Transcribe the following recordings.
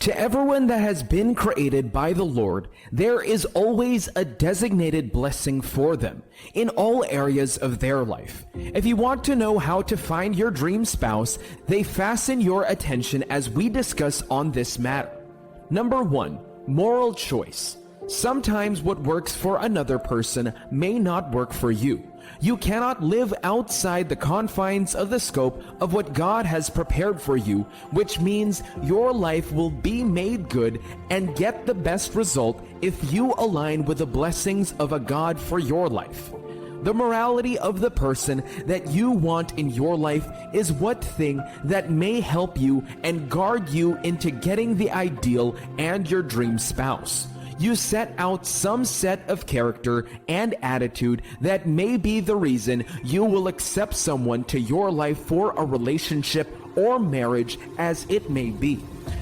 To everyone that has been created by the Lord, there is always a designated blessing for them in all areas of their life. If you want to know how to find your dream spouse, they fasten your attention as we discuss on this matter. Number 1, moral choice. Sometimes what works for another person may not work for you. You cannot live outside the confines of the scope of what God has prepared for you, which means your life will be made good and get the best result if you align with the blessings of a God for your life. The morality of the person that you want in your life is what thing that may help you and guard you into getting the ideal and your dream spouse. You set out some set of character and attitude that may be the reason you will accept someone to your life for a relationship or marriage, as it may be.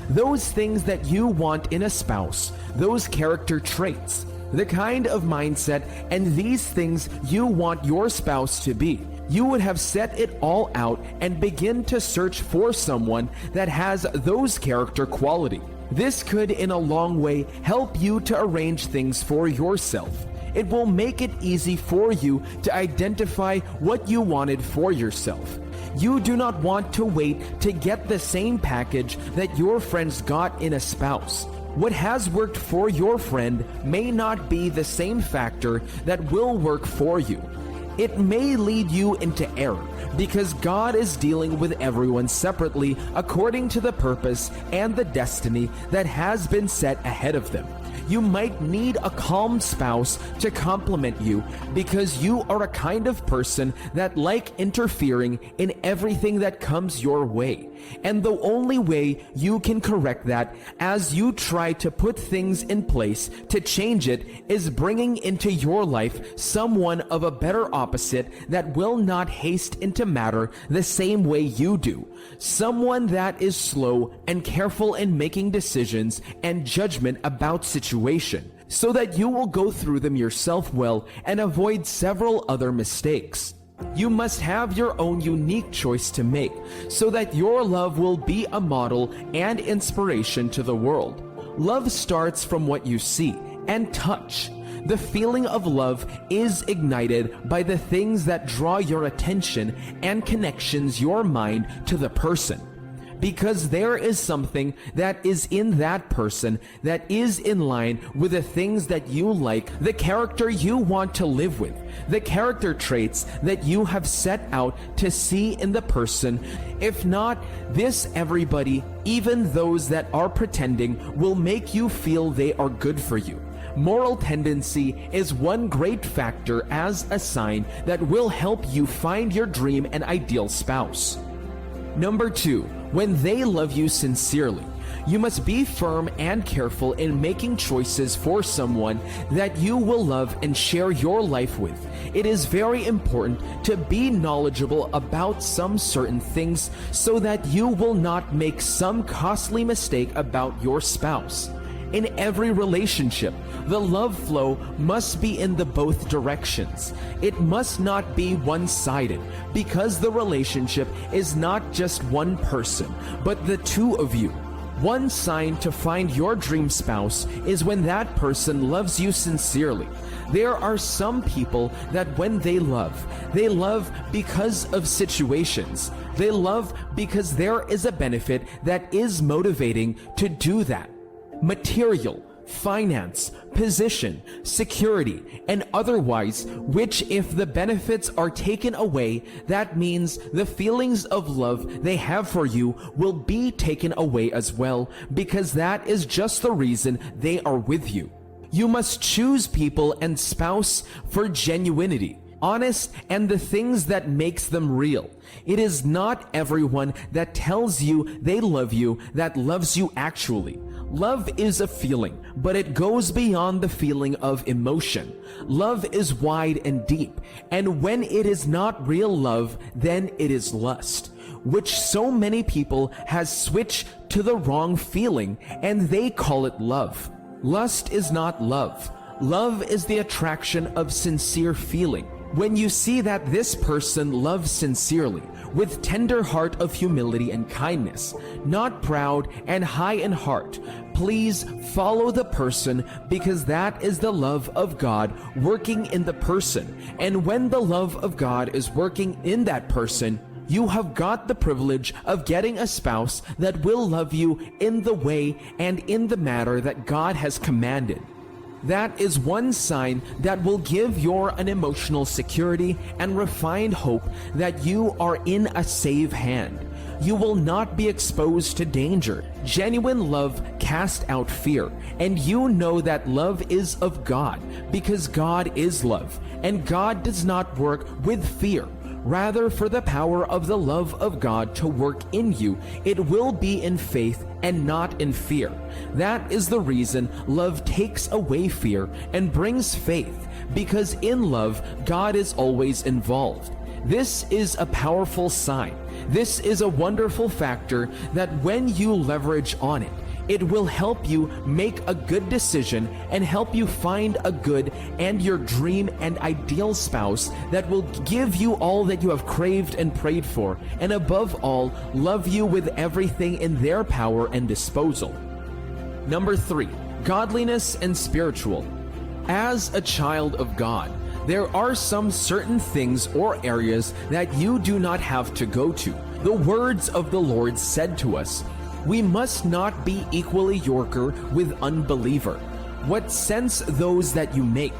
Those things that you want in a spouse, those character traits, the kind of mindset, and these things you want your spouse to be. You would have set it all out and begin to search for someone that has those character qualities. This could in a long way help you to arrange things for yourself. It will make it easy for you to identify what you wanted for yourself. You do not want to wait to get the same package that your friends got in a spouse. What has worked for your friend may not be the same factor that will work for you. It may lead you into error because God is dealing with everyone separately according to the purpose and the destiny that has been set ahead of them. You might need a calm spouse to complement you because you are a kind of person that like interfering in everything that comes your way. And the only way you can correct that as you try to put things in place to change it is bringing into your life someone of a better opposite that will not haste into matter the same way you do. Someone that is slow and careful in making decisions and judgment about situation, so that you will go through them yourself well and avoid several other mistakes. You must have your own unique choice to make, so that your love will be a model and inspiration to the world. Love starts from what you see and touch. The feeling of love is ignited by the things that draw your attention and connections your mind to the person. Because there is something that is in that person that is in line with the things that you like, the character you want to live with, the character traits that you have set out to see in the person. If not, this everybody, even those that are pretending, will make you feel they are good for you. Moral tendency is one great factor as a sign that will help you find your dream and ideal spouse. Number 2, when they love you sincerely. You must be firm and careful in making choices for someone that you will love and share your life with. It is very important to be knowledgeable about some certain things so that you will not make some costly mistake about your spouse. In every relationship, the love flow must be in the both directions. It must not be one-sided, because the relationship is not just one person, but the two of you. One sign to find your dream spouse is when that person loves you sincerely. There are some people that when they love because of situations. They love because there is a benefit that is motivating to do that. Material, finance, position, security, and otherwise, which if the benefits are taken away, that means the feelings of love they have for you will be taken away as well, because that is just the reason they are with you. You must choose people and spouse for genuinity, honest, and the things that makes them real. It is not everyone that tells you they love you that loves you actually. Love is a feeling, but it goes beyond the feeling of emotion. Love is wide and deep, and when it is not real love, then it is lust, which so many people has switched to the wrong feeling, and they call it love. Lust is not love. Love is the attraction of sincere feeling. When you see that this person loves sincerely, with tender heart of humility and kindness, not proud and high in heart, please follow the person, because that is the love of God working in the person. And when the love of God is working in that person, you have got the privilege of getting a spouse that will love you in the way and in the manner that God has commanded. That is one sign that will give you an emotional security and refined hope that you are in a safe hand. You will not be exposed to danger. Genuine love casts out fear, and you know that love is of God, because God is love, and God does not work with fear. Rather, for the power of the love of God to work in you, it will be in faith and not in fear. That is the reason love takes away fear and brings faith, because in love, God is always involved. This is a powerful sign. This is a wonderful factor that when you leverage on it, it will help you make a good decision and help you find a good and your dream and ideal spouse that will give you all that you have craved and prayed for, and above all, love you with everything in their power and disposal. Number 3, godliness and spiritual. As a child of God, there are some certain things or areas that you do not have to go to. The words of the Lord said to us, we must not be equally yorker with unbeliever. What sense those that you make?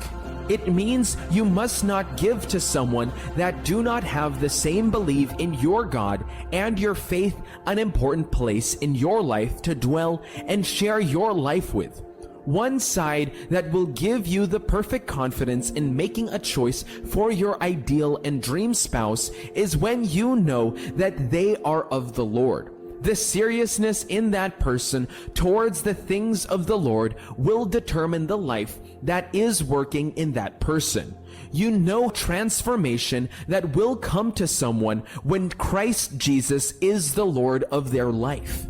It means you must not give to someone that do not have the same belief in your God and your faith an important place in your life to dwell and share your life with. One side that will give you the perfect confidence in making a choice for your ideal and dream spouse is when you know that they are of the Lord. The seriousness in that person towards the things of the Lord will determine the life that is working in that person. You know transformation that will come to someone when Christ Jesus is the Lord of their life.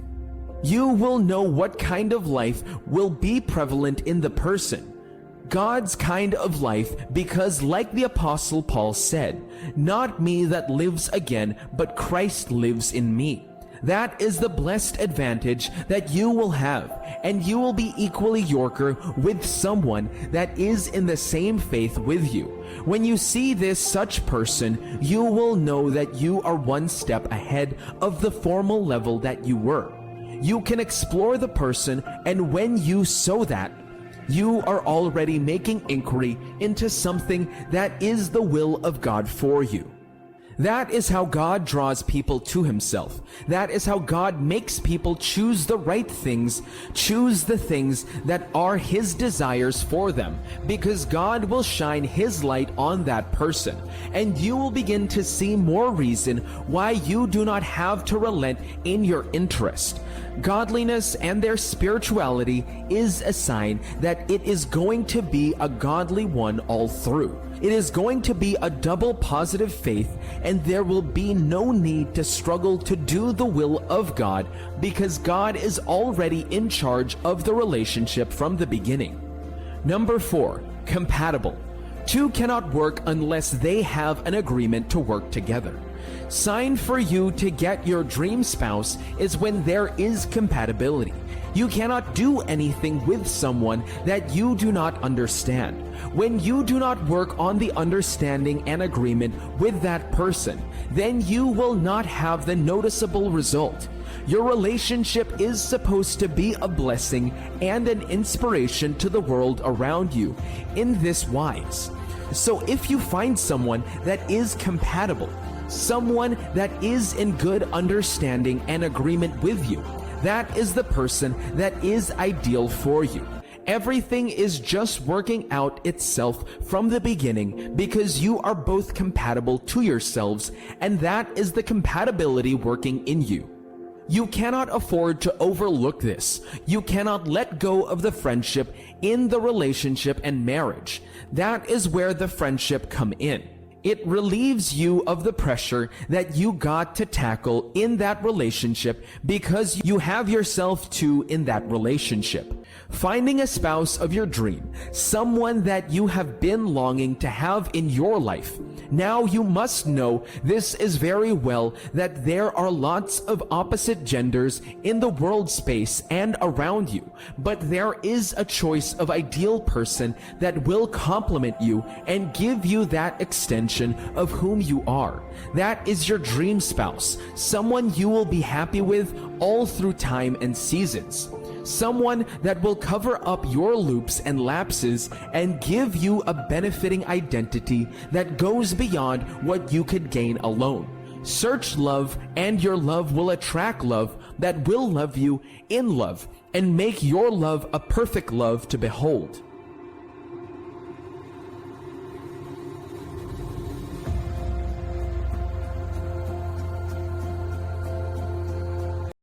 You will know what kind of life will be prevalent in the person. God's kind of life, because like the Apostle Paul said, not me that lives again, but Christ lives in me. That is the blessed advantage that you will have, and you will be equally yorker with someone that is in the same faith with you. When you see this such person, you will know that you are one step ahead of the formal level that you were. You can explore the person, and when you sow that, you are already making inquiry into something that is the will of God for you. That is how God draws people to himself. That is how God makes people choose the right things, choose the things that are his desires for them, because God will shine his light on that person, and you will begin to see more reason why you do not have to relent in your interest. Godliness and their spirituality is a sign that it is going to be a godly one all through. It is going to be a double positive faith, and there will be no need to struggle to do the will of God, because God is already in charge of the relationship from the beginning. Number 4, compatible. Two cannot work unless they have an agreement to work together. Sign for you to get your dream spouse is when there is compatibility. You cannot do anything with someone that you do not understand. When you do not work on the understanding and agreement with that person, then you will not have the noticeable result. Your relationship is supposed to be a blessing and an inspiration to the world around you in this wise. So if you find someone that is compatible, someone that is in good understanding and agreement with you, that is the person that is ideal for you. Everything is just working out itself from the beginning because you are both compatible to yourselves, and that is the compatibility working in you. You cannot afford to overlook this. You cannot let go of the friendship in the relationship and marriage. That is where the friendship come in. It relieves you of the pressure that you got to tackle in that relationship because you have yourself too in that relationship. Finding a spouse of your dream, someone that you have been longing to have in your life. Now you must know this is very well that there are lots of opposite genders in the world space and around you, but there is a choice of ideal person that will complement you and give you that extension of whom you are. That is your dream spouse, someone you will be happy with all through time and seasons. Someone that will cover up your loops and lapses and give you a benefiting identity that goes beyond what you could gain alone. Search love, and your love will attract love that will love you in love and make your love a perfect love to behold.